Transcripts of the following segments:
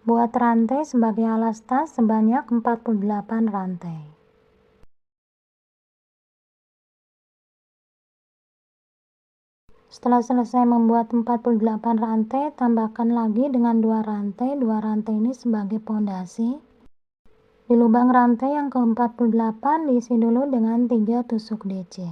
Buat rantai sebagai alas tas sebanyak 48 rantai. Setelah selesai membuat 48 rantai, tambahkan lagi dengan 2 rantai. 2 rantai ini sebagai pondasi. Di lubang rantai yang ke-48 diisi dulu dengan 3 tusuk DC.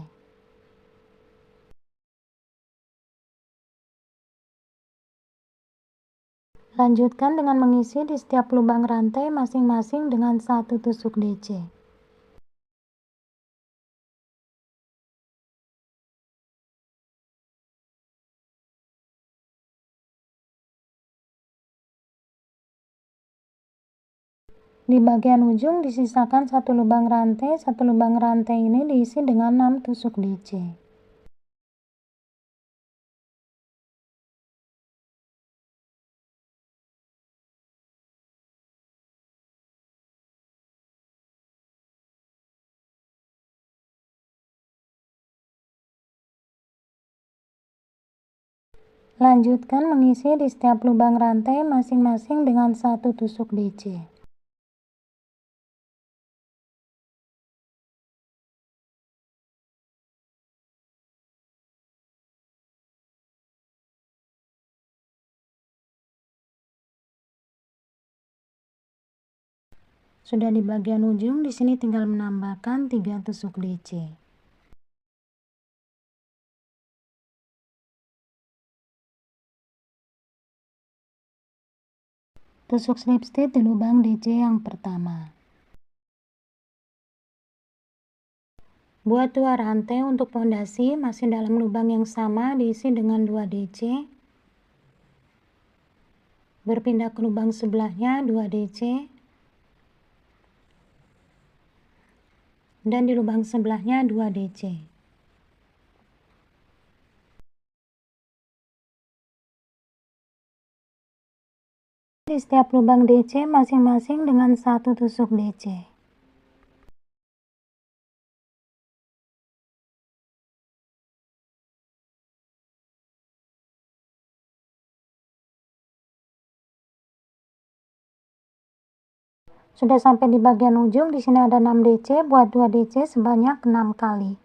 Lanjutkan dengan mengisi di setiap lubang rantai masing-masing dengan 1 tusuk DC. Di bagian ujung disisakan 1 lubang rantai. 1 lubang rantai ini diisi dengan 6 tusuk DC. Lanjutkan mengisi di setiap lubang rantai masing-masing dengan 1 tusuk DC. Sudah di bagian ujung, di sini tinggal menambahkan 3 tusuk DC. Tusuk slip stitch di lubang DC yang pertama. Buat 2 rantai untuk pondasi, masih dalam lubang yang sama, diisi dengan 2 DC. Berpindah ke lubang sebelahnya 2 DC. Dan di lubang sebelahnya 2 DC. Di setiap lubang DC masing-masing dengan 1 tusuk DC. Sudah sampai di bagian ujung, di sini ada 6 DC, buat 2 DC sebanyak 6 kali.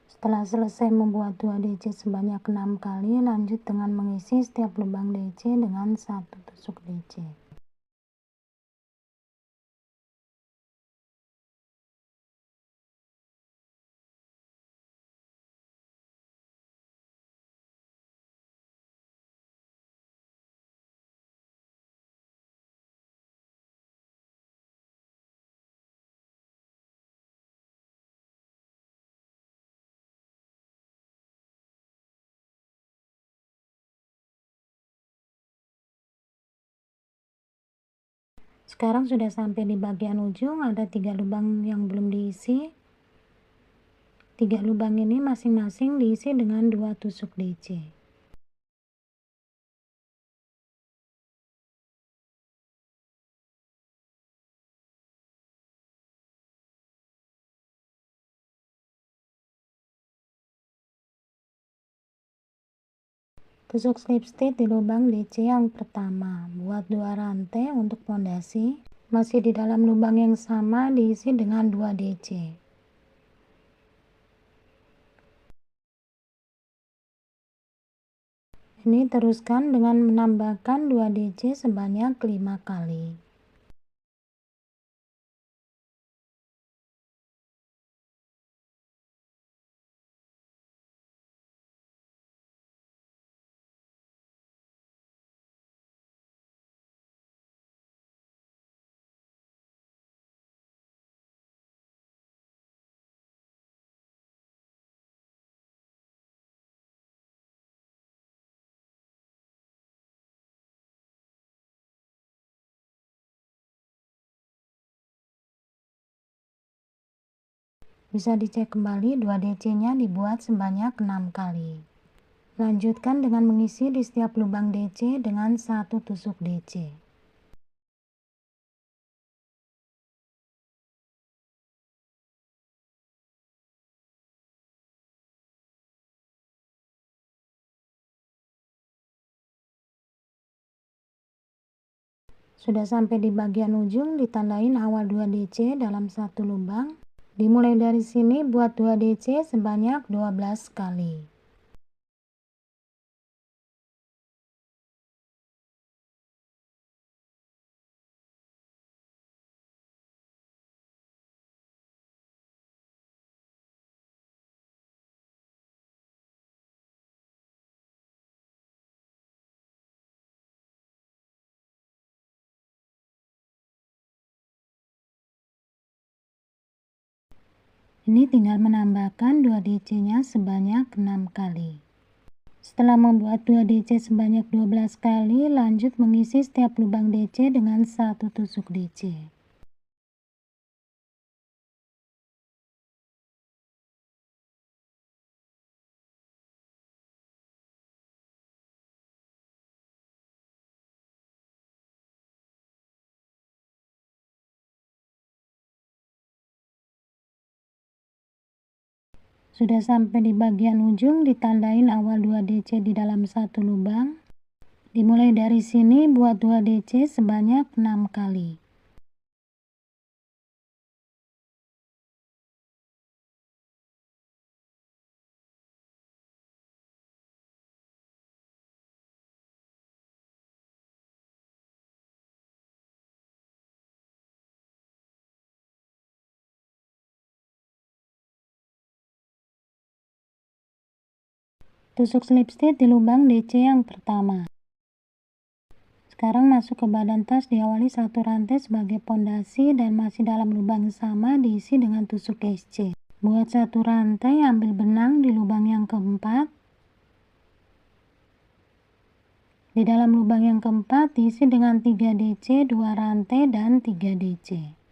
Setelah selesai membuat 2 DC sebanyak 6 kali, lanjut dengan mengisi setiap lubang DC dengan 1 tusuk DC. Sekarang sudah sampai di bagian ujung, ada 3 lubang yang belum diisi. 3 lubang ini masing-masing diisi dengan 2 tusuk DC. Tusuk slip stitch di lubang DC yang pertama. Buat 2 rantai untuk pondasi. Masih di dalam lubang yang sama, diisi dengan 2 DC. Ini teruskan dengan menambahkan 2 DC sebanyak 5 kali. Bisa dicek kembali 2 DC-nya dibuat sebanyak 6 kali. Lanjutkan dengan mengisi di setiap lubang DC dengan 1 tusuk DC. Sudah sampai di bagian ujung, ditandain awal 2 DC dalam satu lubang. Dimulai dari sini buat 2 DC sebanyak 12 kali. Ini tinggal menambahkan 2 DC-nya sebanyak 6 kali. Setelah membuat 2 DC sebanyak 12 kali, lanjut mengisi setiap lubang DC dengan 1 tusuk DC. Sudah sampai di bagian ujung, ditandain awal 2 DC di dalam satu lubang. Dimulai dari sini buat 2 DC sebanyak 6 kali. Tusuk slip stitch di lubang DC yang pertama. Sekarang masuk ke badan tas, diawali 1 rantai sebagai pondasi dan masih dalam lubang sama diisi dengan tusuk SC. Buat 1 rantai, ambil benang di lubang yang keempat. Di dalam lubang yang keempat diisi dengan 3 DC, 2 rantai dan 3 DC.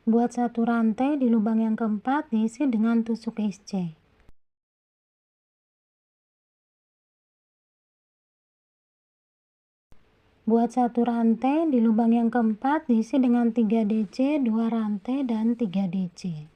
Buat 1 rantai di lubang yang keempat diisi dengan tusuk SC. Buat 1 rantai di lubang yang keempat diisi dengan 3 DC, 2 rantai dan 3 DC.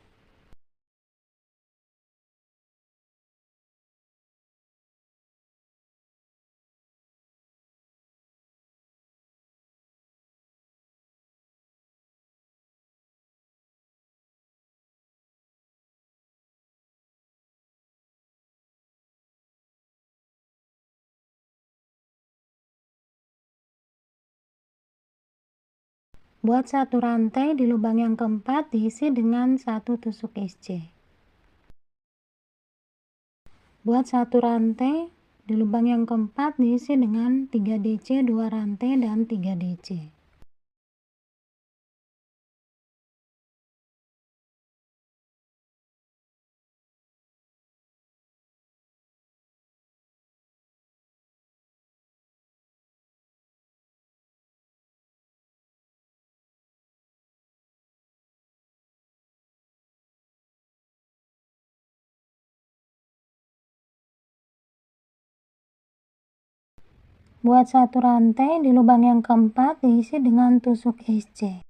Buat 1 rantai di lubang yang keempat diisi dengan 1 tusuk SC. Buat 1 rantai di lubang yang keempat diisi dengan 3 DC, 2 rantai dan 3 DC. Buat 1 rantai di lubang yang keempat diisi dengan tusuk SC.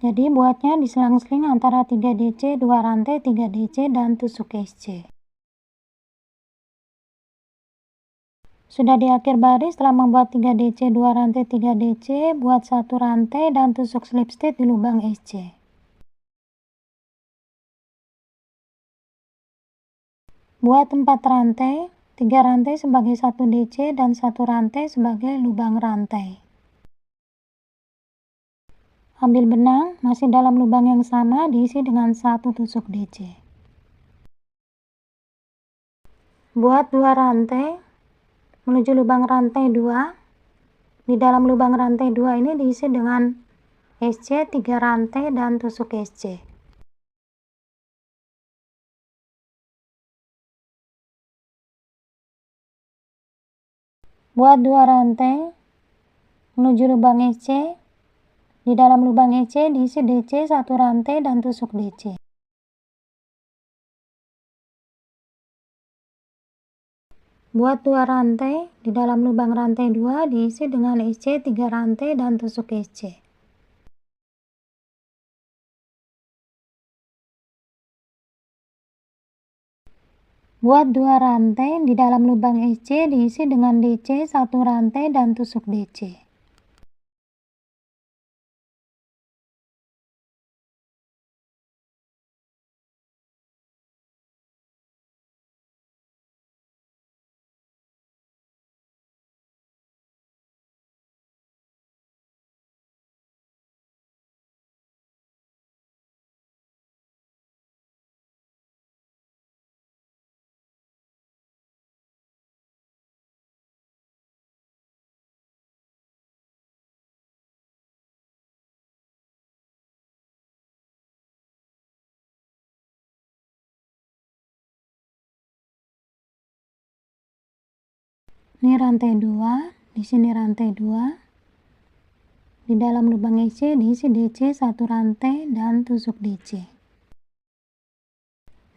Jadi buatnya diselang-seling antara 3 DC, 2 rantai, 3 DC dan tusuk SC. Sudah di akhir baris, setelah membuat 3 DC, 2 rantai 3 DC, buat 1 rantai dan tusuk slip stitch di lubang SC. Buat 4 rantai, 3 rantai sebagai 1 DC dan 1 rantai sebagai lubang rantai. Ambil benang, masih dalam lubang yang sama, diisi dengan 1 tusuk DC. Buat 2 rantai, menuju lubang rantai 2. Di dalam lubang rantai 2 ini diisi dengan SC 3 rantai dan tusuk SC. Buat 2 rantai, menuju lubang SC. Di dalam lubang SC diisi DC 1 rantai dan tusuk DC. Buat 2 rantai, di dalam lubang rantai 2 diisi dengan SC 3 rantai dan tusuk SC. Buat 2 rantai, di dalam lubang SC diisi dengan DC 1 rantai dan tusuk DC. Ini rantai 2, di sini rantai 2. Di dalam lubang SC diisi DC 1 rantai dan tusuk DC.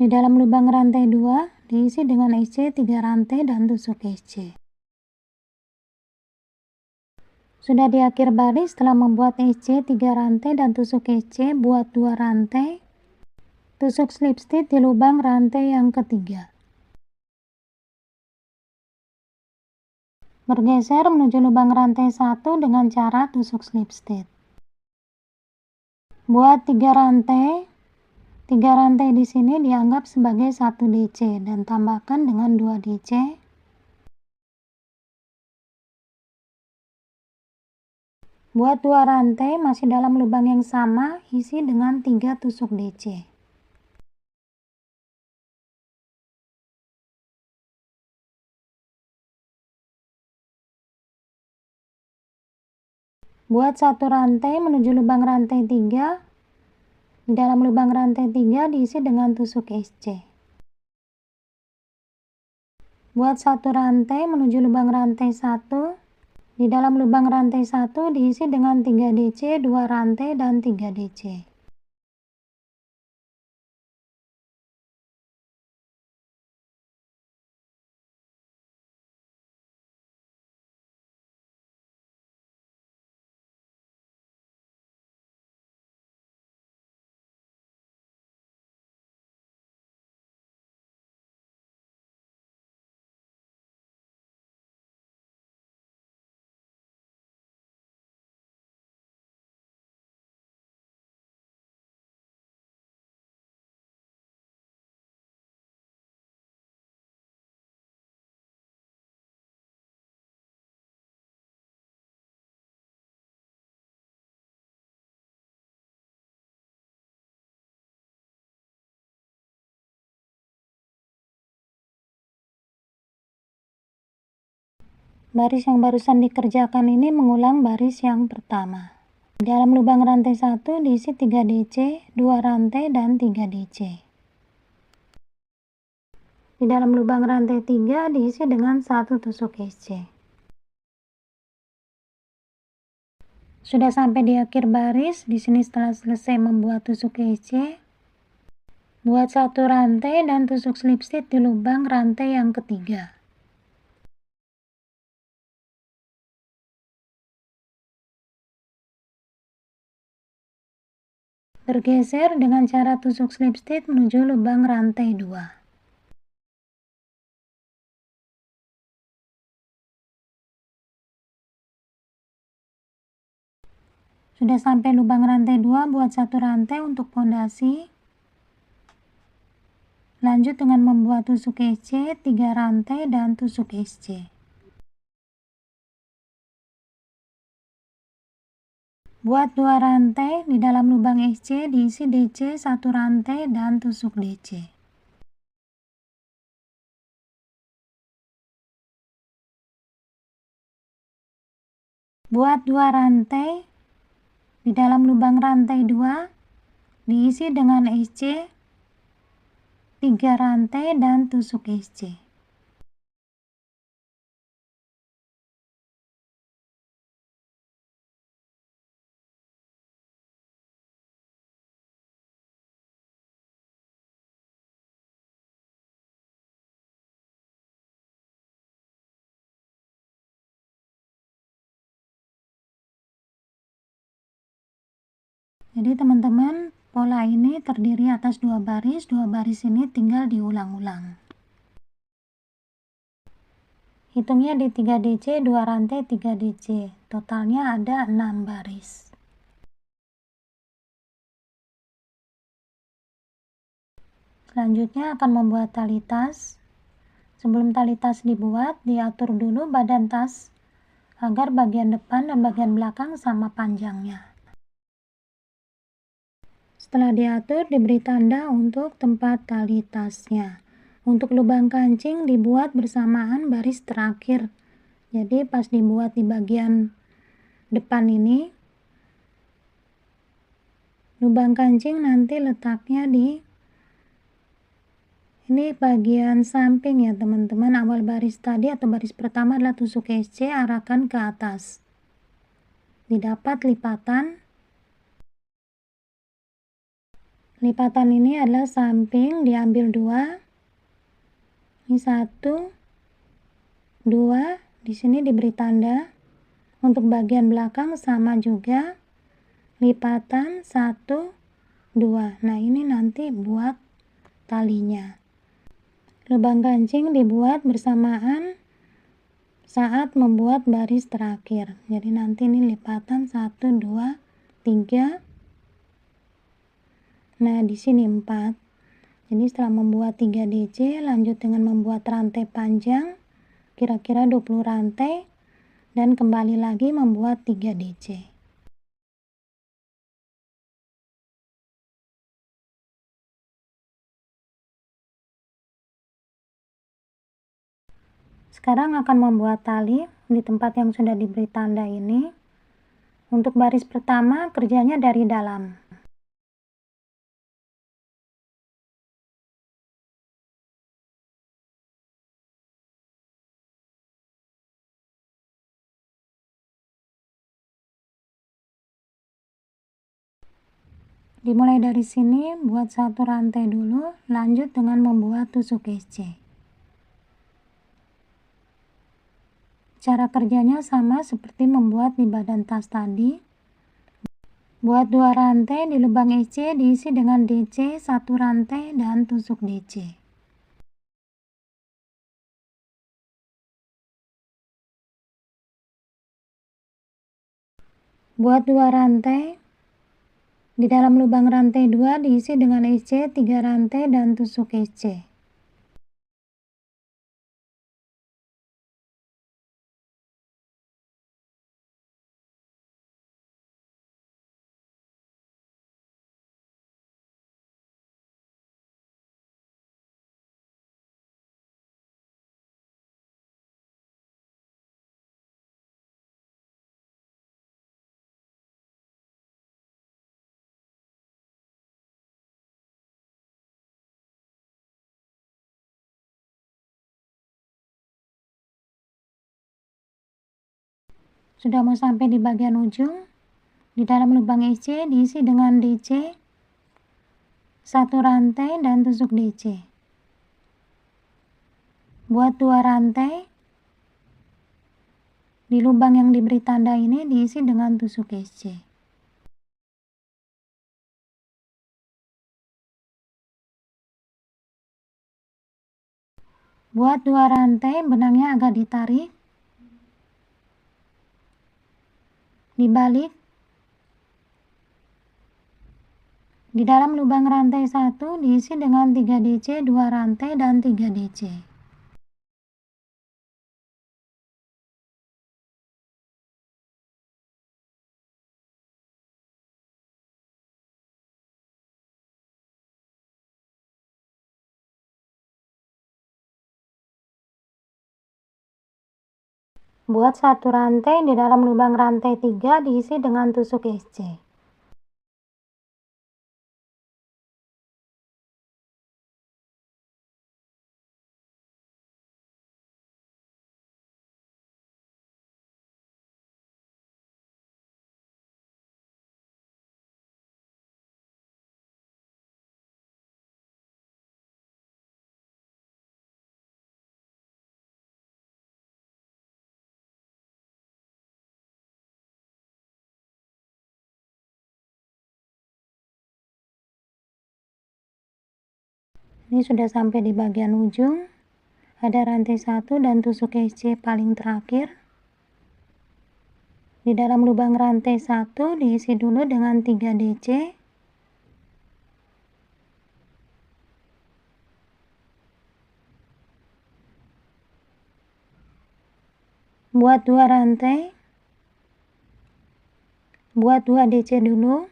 Di dalam lubang rantai 2 diisi dengan SC 3 rantai dan tusuk SC. Sudah di akhir baris, setelah membuat SC 3 rantai dan tusuk SC, buat 2 rantai, tusuk slip stitch di lubang rantai yang ketiga. Bergeser menuju lubang rantai 1 dengan cara tusuk slip stitch. Buat 3 rantai. 3 rantai di sini dianggap sebagai 1 DC dan tambahkan dengan 2 DC. Buat 2 rantai masih dalam lubang yang sama, isi dengan 3 tusuk DC. Buat 1 rantai menuju lubang rantai 3. Di dalam lubang rantai 3 diisi dengan tusuk SC. Buat 1 rantai menuju lubang rantai 1. Di dalam lubang rantai 1 diisi dengan 3 DC, 2 rantai dan 3 DC. Baris yang barusan dikerjakan ini mengulang baris yang pertama. Di dalam lubang rantai 1 diisi 3 DC, 2 rantai dan 3 DC. Di dalam lubang rantai 3 diisi dengan 1 tusuk SC. Sudah sampai di akhir baris. Di sini setelah selesai membuat tusuk SC, buat 1 rantai dan tusuk slip stitch di lubang rantai yang ketiga. Bergeser dengan cara tusuk slip stitch menuju lubang rantai 2. Sudah sampai lubang rantai 2, buat 1 rantai untuk pondasi. Lanjut dengan membuat tusuk SC 3 rantai dan tusuk SC. Buat 2 rantai, di dalam lubang SC diisi DC 1 rantai dan tusuk DC. Buat 2 rantai, di dalam lubang rantai 2 diisi dengan SC 3 rantai dan tusuk SC. Jadi teman-teman, pola ini terdiri atas 2 baris, 2 baris ini tinggal diulang-ulang. Hitungnya di 3 DC, 2 rantai 3 DC. Totalnya ada 6 baris. Selanjutnya akan membuat tali tas. Sebelum tali tas dibuat, diatur dulu badan tas agar bagian depan dan bagian belakang sama panjangnya. Setelah diatur, diberi tanda untuk tempat tali tasnya. Untuk lubang kancing dibuat bersamaan baris terakhir. Jadi pas dibuat di bagian depan ini, lubang kancing nanti letaknya di ini bagian samping ya teman-teman. Awal baris tadi atau baris pertama adalah tusuk SC, arahkan ke atas. Didapat lipatan. Lipatan ini adalah samping, diambil 2. Ini 1, 2, di sini diberi tanda. Untuk bagian belakang sama juga. Lipatan 1, 2. Nah, ini nanti buat talinya. Lubang kancing dibuat bersamaan saat membuat baris terakhir. Jadi nanti ini lipatan 1, 2, 3. Nah, di sini 4. Jadi setelah membuat 3 DC, lanjut dengan membuat rantai panjang, kira-kira 20 rantai, dan kembali lagi membuat 3 DC. Sekarang akan membuat tali di tempat yang sudah diberi tanda ini. Untuk baris pertama, kerjanya dari dalam. Dimulai dari sini, buat 1 rantai dulu, lanjut dengan membuat tusuk SC. Cara kerjanya sama seperti membuat di badan tas tadi. Buat 2 rantai, di lubang SC diisi dengan DC 1 rantai dan tusuk DC. Buat 2 rantai, di dalam lubang rantai 2 diisi dengan SC 3 rantai dan tusuk SC. Sudah mau sampai di bagian ujung, di dalam lubang SC diisi dengan DC 1 rantai dan tusuk DC. Buat 2 rantai, di lubang yang diberi tanda ini diisi dengan tusuk SC. Buat 2 rantai, benangnya agak ditarik, dibalik, Di dalam lubang rantai 1 diisi dengan 3 DC, 2 rantai, dan 3 DC. Buat satu rantai di dalam lubang rantai 3 diisi dengan tusuk SC. Ini sudah sampai di bagian ujung. Ada rantai 1 dan tusuk SC paling terakhir. Di dalam lubang rantai 1 diisi dulu dengan 3 DC. Buat 2 rantai. Buat 2 DC dulu.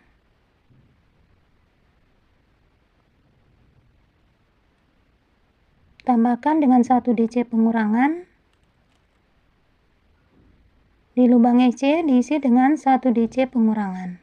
Tambahkan dengan 1 DC pengurangan. Di lubang SC diisi dengan 1 DC pengurangan.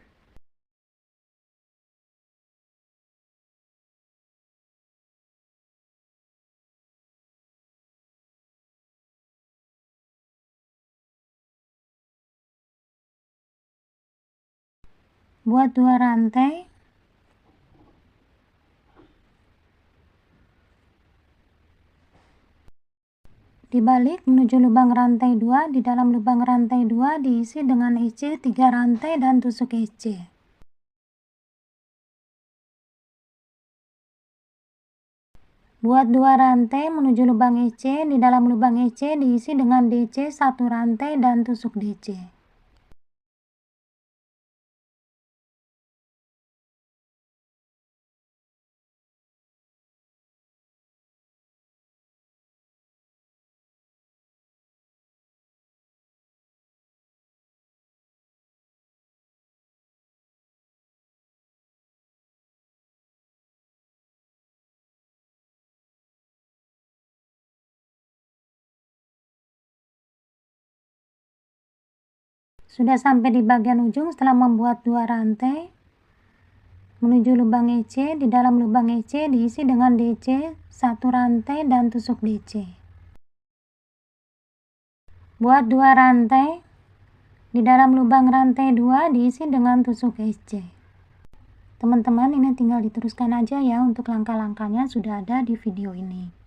Buat 2 rantai. Dibalik menuju lubang rantai 2, di dalam lubang rantai 2 diisi dengan SC 3 rantai dan tusuk SC. Buat 2 rantai menuju lubang SC, di dalam lubang SC diisi dengan DC 1 rantai dan tusuk DC. Sudah sampai di bagian ujung setelah membuat 2 rantai. Menuju lubang EC, di dalam lubang EC diisi dengan DC 1 rantai dan tusuk DC. Buat 2 rantai. Di dalam lubang rantai 2 diisi dengan tusuk SC. Teman-teman, ini tinggal diteruskan aja ya, untuk langkah-langkahnya sudah ada di video ini.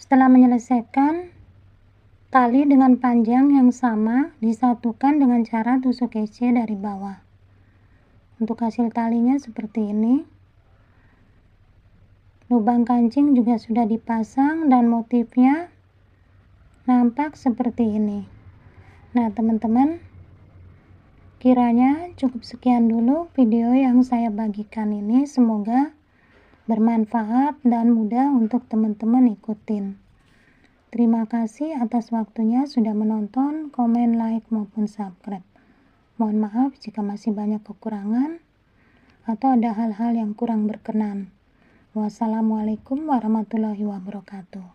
Setelah menyelesaikan tali dengan panjang yang sama, disatukan dengan cara tusuk kece dari bawah. Untuk hasil talinya seperti ini. Lubang kancing juga sudah dipasang dan motifnya nampak seperti ini. Nah, teman-teman, kiranya cukup sekian dulu video yang saya bagikan ini. Semoga bermanfaat dan mudah untuk teman-teman ikutin. Terima kasih atas waktunya sudah menonton, komen, like, maupun subscribe. Mohon maaf jika masih banyak kekurangan atau ada hal-hal yang kurang berkenan. Wassalamualaikum warahmatullahi wabarakatuh.